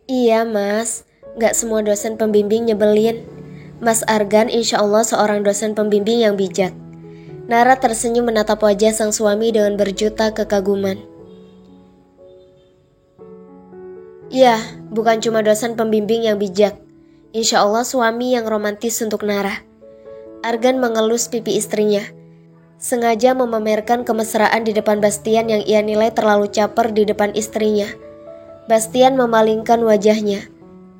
Iya mas, gak semua dosen pembimbing nyebelin. Mas Argan insya Allah seorang dosen pembimbing yang bijak. Nara tersenyum menatap wajah sang suami dengan berjuta kekaguman. Iya, bukan cuma dosen pembimbing yang bijak. Insya Allah suami yang romantis untuk Nara. Argan mengelus pipi istrinya. Sengaja memamerkan kemesraan di depan Bastian yang ia nilai terlalu caper di depan istrinya. Bastian memalingkan wajahnya.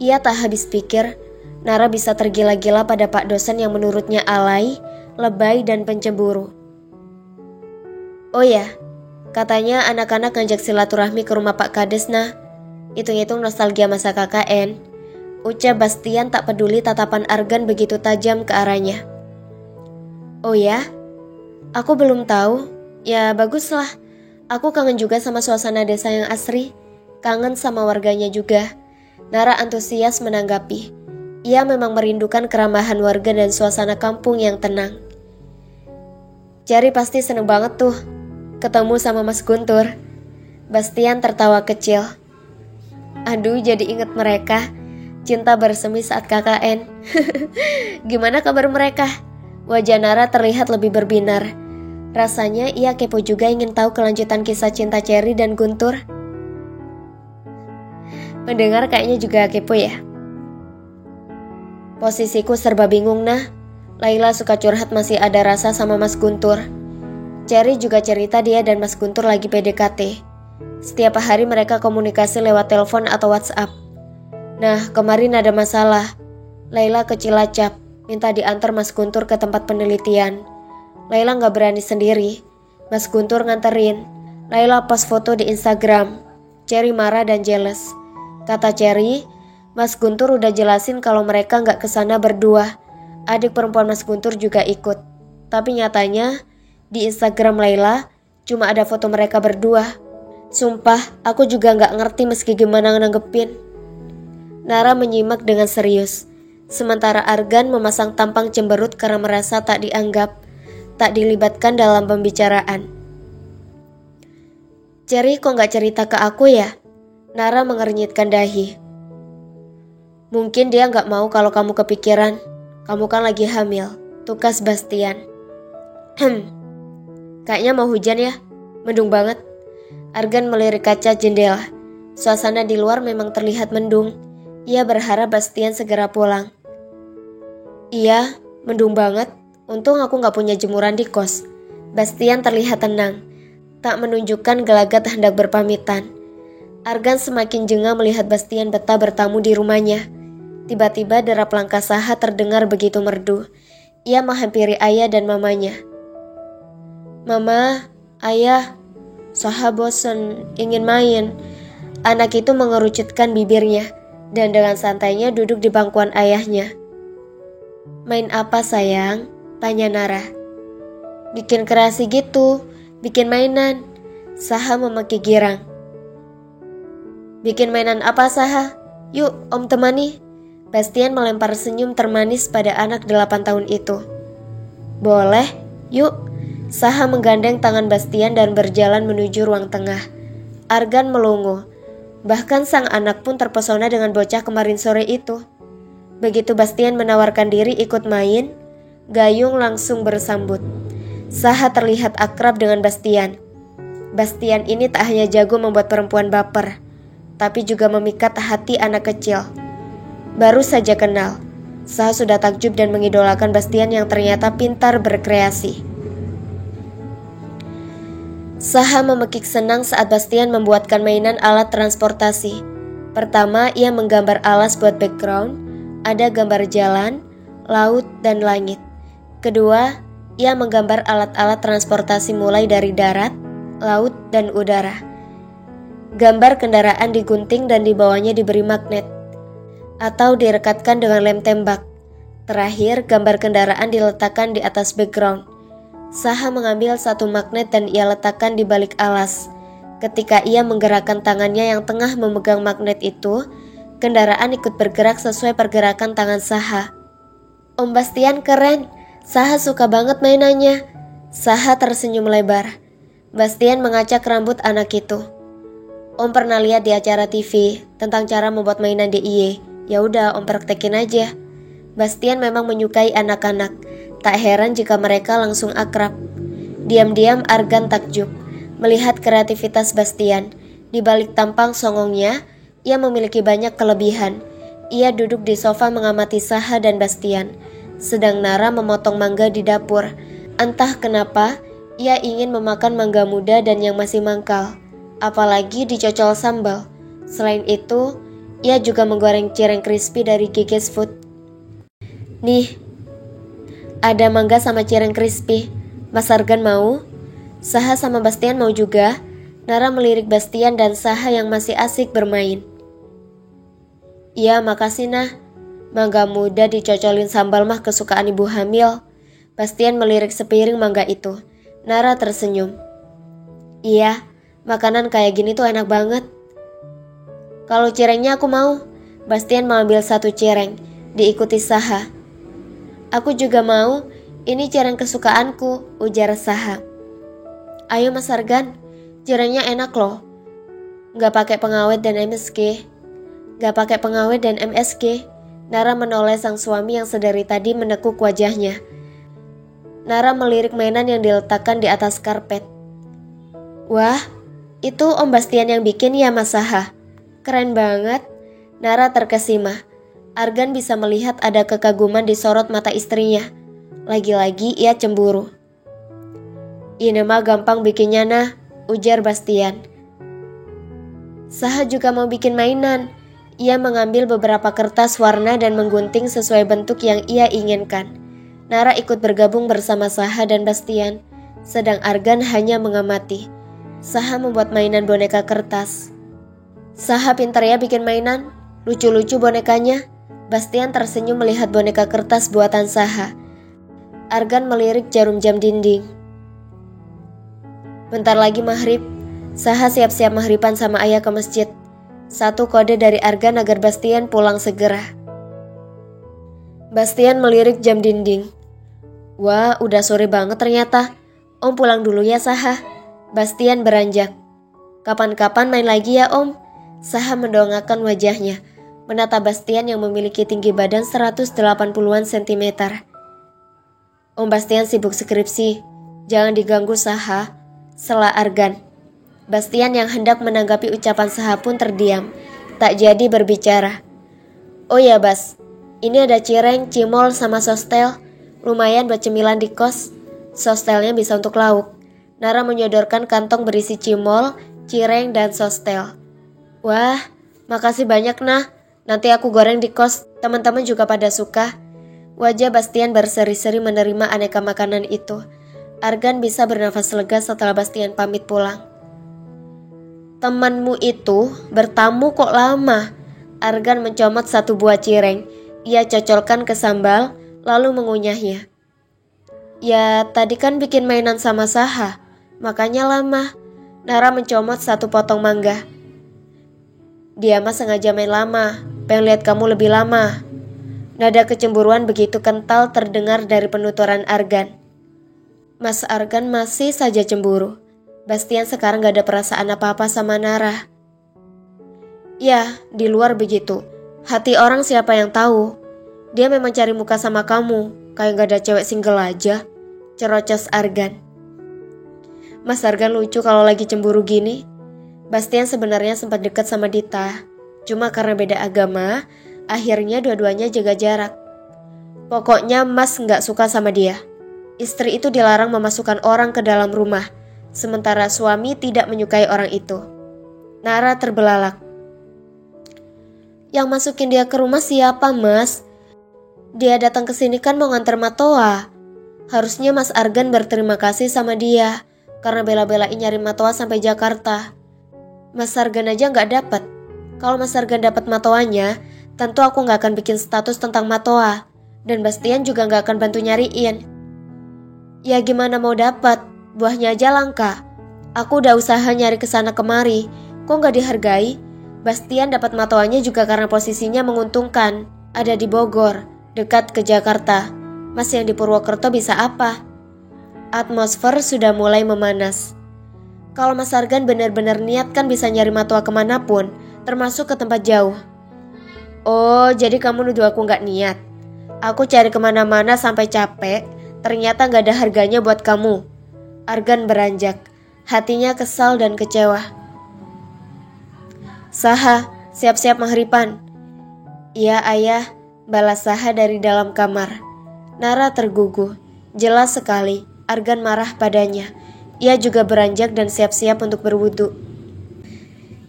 Ia tak habis pikir, Nara bisa tergila-gila pada pak dosen yang menurutnya alay, lebay, dan pencemburu. Oh ya, katanya anak-anak ngajak silaturahmi ke rumah Pak Kades nah. Hitung-hitung nostalgia masa KKN. Ucap Bastian tak peduli tatapan Argan begitu tajam ke arahnya. Oh ya? Aku belum tahu. Ya baguslah. Aku kangen juga sama suasana desa yang asri. Kangen sama warganya juga. Nara antusias menanggapi. Ia memang merindukan keramahan warga dan suasana kampung yang tenang. Jari pasti seneng banget tuh ketemu sama Mas Guntur. Bastian tertawa kecil. Aduh, jadi inget mereka. Cinta bersemi saat KKN. Gimana kabar mereka? Wajah Nara terlihat lebih berbinar. Rasanya ia kepo juga ingin tahu kelanjutan kisah cinta Cherry dan Guntur. Mendengar kayaknya juga kepo ya. Posisiku serba bingung nah. Laila suka curhat masih ada rasa sama Mas Guntur. Cherry juga cerita dia dan Mas Guntur lagi PDKT. Setiap hari mereka komunikasi lewat telepon atau WhatsApp. Nah, kemarin ada masalah. Laila ke Cilacap, minta diantar Mas Guntur ke tempat penelitian. Laila gak berani sendiri. Mas Guntur nganterin. Laila post foto di Instagram. Cherry marah dan jealous. Kata Cherry, Mas Guntur udah jelasin kalau mereka gak kesana berdua. Adik perempuan Mas Guntur juga ikut. Tapi nyatanya, di Instagram Laila, cuma ada foto mereka berdua. Sumpah, aku juga gak ngerti meski gimana nanggepin. Nara menyimak dengan serius. Sementara Argan memasang tampang cemberut karena merasa tak dianggap, tak dilibatkan dalam pembicaraan. Cherry kok gak cerita ke aku ya? Nara mengernyitkan dahi. Mungkin dia gak mau kalau kamu kepikiran. Kamu kan lagi hamil, tukas Bastian. Kayaknya mau hujan ya, mendung banget. Argan melirik kaca jendela. Suasana di luar memang terlihat mendung. Ia berharap Bastian segera pulang. Iya, mendung banget. Untung aku gak punya jemuran di kos. Bastian terlihat tenang, tak menunjukkan gelagat hendak berpamitan. Argan semakin jengah melihat Bastian betah bertamu di rumahnya. Tiba-tiba derap langkah Saha terdengar begitu merdu. Ia menghampiri ayah dan mamanya. Mama, ayah, Saha bosen, ingin main. Anak itu mengerucutkan bibirnya dan dengan santainya duduk di bangkuan ayahnya. Main apa sayang? Tanya Nara. Bikin kreasi gitu, bikin mainan. Saha memaki girang. Bikin mainan apa Saha? Yuk om temani. Bastian melempar senyum termanis pada anak 8 tahun itu. Boleh, yuk. Saha menggandeng tangan Bastian dan berjalan menuju ruang tengah. Argan melongo. Bahkan sang anak pun terpesona dengan bocah kemarin sore itu. Begitu Bastian menawarkan diri ikut main, Gayung langsung bersambut. Saha terlihat akrab dengan Bastian. Bastian ini tak hanya jago membuat perempuan baper, tapi juga memikat hati anak kecil. Baru saja kenal, Saha sudah takjub dan mengidolakan Bastian yang ternyata pintar berkreasi. Saha memekik senang saat Bastian membuatkan mainan alat transportasi. Pertama, ia menggambar alas buat background, ada gambar jalan, laut, dan langit. Kedua, ia menggambar alat-alat transportasi mulai dari darat, laut, dan udara. Gambar kendaraan digunting dan di bawahnya diberi magnet atau direkatkan dengan lem tembak. Terakhir, gambar kendaraan diletakkan di atas background. Saha mengambil satu magnet dan ia letakkan di balik alas. Ketika ia menggerakkan tangannya yang tengah memegang magnet itu, kendaraan ikut bergerak sesuai pergerakan tangan Saha. Om Bastian keren, Saha suka banget mainannya. Saha tersenyum lebar. Bastian mengacak rambut anak itu. Om pernah lihat di acara TV tentang cara membuat mainan DIY. Ya udah, Om praktekin aja. Bastian memang menyukai anak-anak. Tak heran jika mereka langsung akrab. Diam-diam Argan takjub melihat kreativitas Bastian. Di balik tampang songongnya, ia memiliki banyak kelebihan. Ia duduk di sofa mengamati Saha dan Bastian, sedang Nara memotong mangga di dapur. Entah kenapa, ia ingin memakan mangga muda dan yang masih mangkal, apalagi dicocol sambal. Selain itu, ia juga menggoreng cireng crispy dari Gigi's Food. Nih, ada mangga sama cireng crispy. Mas Argan mau? Saha sama Bastian mau juga? Nara melirik Bastian dan Saha yang masih asik bermain. Iya, makasih nah. Mangga muda dicocolin sambal mah kesukaan ibu hamil. Bastian melirik sepiring mangga itu. Nara tersenyum. Iya, makanan kayak gini tuh enak banget. Kalau cirengnya aku mau. Bastian mengambil satu cireng, diikuti Saha. Aku juga mau, ini cireng kesukaanku, ujar Saha. Ayo Mas Argan, cirengnya enak loh. Gak pakai pengawet dan MSG. Gak pakai pengawet dan MSG. Nara menoleh sang suami yang sedari tadi menekuk wajahnya. Nara melirik mainan yang diletakkan di atas karpet. Wah, itu Om Bastian yang bikin ya Mas Saha? Keren banget. Nara terkesima. Argan bisa melihat ada kekaguman di sorot mata istrinya. Lagi-lagi ia cemburu. Ini mah gampang bikinnya nah, ujar Bastian. Saha juga mau bikin mainan. Ia mengambil beberapa kertas warna dan menggunting sesuai bentuk yang ia inginkan. Nara ikut bergabung bersama Saha dan Bastian, sedang Argan hanya mengamati. Saha membuat mainan boneka kertas. Saha pintar ya bikin mainan, lucu-lucu bonekanya. Bastian tersenyum melihat boneka kertas buatan Saha. Argan melirik jarum jam dinding. Bentar lagi maghrib. Saha siap-siap maghriban sama ayah ke masjid. Satu kode dari Argan agar Bastian pulang segera. Bastian melirik jam dinding. Wah, udah sore banget ternyata. Om pulang dulu ya Saha. Bastian beranjak. Kapan-kapan main lagi ya Om. Saha mendongakkan wajahnya, menatap Bastian yang memiliki tinggi badan 180-an cm. Om Bastian sibuk skripsi. Jangan diganggu Saha, sela Argan. Bastian yang hendak menanggapi ucapan Saha pun terdiam, tak jadi berbicara. Oh ya Bas, ini ada cireng, cimol sama sostel. Lumayan buat cemilan di kos. Sostelnya bisa untuk lauk. Nara menyodorkan kantong berisi cimol, cireng, dan sostel. Wah, makasih banyak nah. Nanti aku goreng di kos, teman-teman juga pada suka. Wajah Bastian berseri-seri menerima aneka makanan itu. Argan bisa bernafas lega setelah Bastian pamit pulang. Temanmu itu bertamu kok lama. Argan mencomot satu buah cireng. Ia cocolkan ke sambal, lalu mengunyahnya. Ya, tadi kan bikin mainan sama Saha, makanya lama. Nara mencomot satu potong mangga. Dia mah sengaja main lama, pengen lihat kamu lebih lama. Nada kecemburuan begitu kental terdengar dari penuturan Argan. Mas Argan masih saja cemburu. Bastian sekarang gak ada perasaan apa-apa sama Nara. Ya, di luar begitu. Hati orang siapa yang tahu. Dia memang cari muka sama kamu, kayak gak ada cewek single aja. Cerocos Argan. Mas Argan lucu kalau lagi cemburu gini. Bastian sebenarnya sempat dekat sama Dita. Cuma karena beda agama, akhirnya dua-duanya jaga jarak. Pokoknya Mas gak suka sama dia. Istri itu dilarang memasukkan orang ke dalam rumah, sementara suami tidak menyukai orang itu. Nara terbelalak. Yang masukin dia ke rumah siapa Mas? Dia datang ke sini kan mau nganter Matoa. Harusnya Mas Argan berterima kasih sama dia karena bela-belain nyari Matoa sampai Jakarta. Mas Argan aja gak dapat. Kalau Mas Argan dapat Matoanya, tentu aku gak akan bikin status tentang Matoa. Dan Bastian juga gak akan bantu nyariin. Ya gimana mau dapat? Buahnya aja langka. Aku udah usaha nyari kesana kemari. Kok gak dihargai? Bastian dapat Matoanya juga karena posisinya menguntungkan. Ada di Bogor, dekat ke Jakarta. Mas yang di Purwokerto bisa apa? Atmosfer sudah mulai memanas. Kalau Mas Argan benar-benar niat kan bisa nyari Matwa kemanapun, termasuk ke tempat jauh. Oh, jadi kamu nuduh aku gak niat? Aku cari kemana-mana sampai capek, ternyata gak ada harganya buat kamu. Argan beranjak, hatinya kesal dan kecewa. Saha, siap-siap maghriban. Iya ayah, balas Saha dari dalam kamar. Nara terguguh, jelas sekali Argan marah padanya. Ia juga beranjak dan siap-siap untuk berwudu.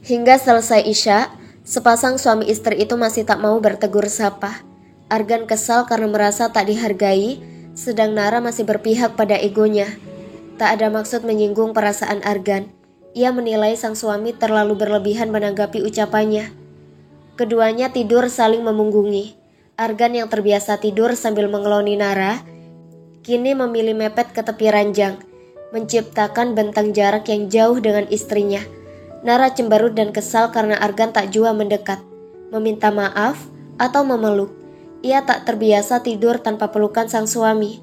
Hingga selesai Isya, sepasang suami istri itu masih tak mau bertegur sapa. Argan kesal karena merasa tak dihargai, sedang Nara masih berpihak pada egonya. Tak ada maksud menyinggung perasaan Argan. Ia menilai sang suami terlalu berlebihan menanggapi ucapannya. Keduanya tidur saling memunggungi. Argan yang terbiasa tidur sambil mengeloni Nara, kini memilih mepet ke tepi ranjang, menciptakan bentang jarak yang jauh dengan istrinya. Nara cemberut dan kesal karena Argan tak jua mendekat, meminta maaf, atau memeluk. Ia tak terbiasa tidur tanpa pelukan sang suami.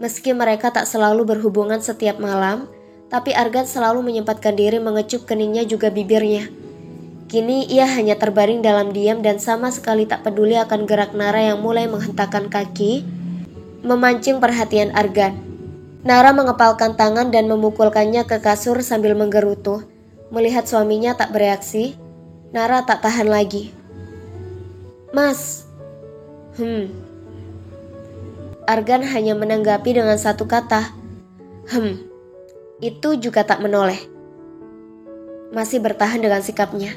Meski mereka tak selalu berhubungan setiap malam, tapi Argan selalu menyempatkan diri mengecup keningnya juga bibirnya. Kini ia hanya terbaring dalam diam dan sama sekali tak peduli akan gerak Nara yang mulai menghentakkan kaki, memancing perhatian Argan. Nara mengepalkan tangan dan memukulkannya ke kasur sambil menggerutu. Melihat suaminya tak bereaksi, Nara tak tahan lagi. Mas. Argan hanya menanggapi dengan satu kata. Itu juga tak menoleh. Masih bertahan dengan sikapnya.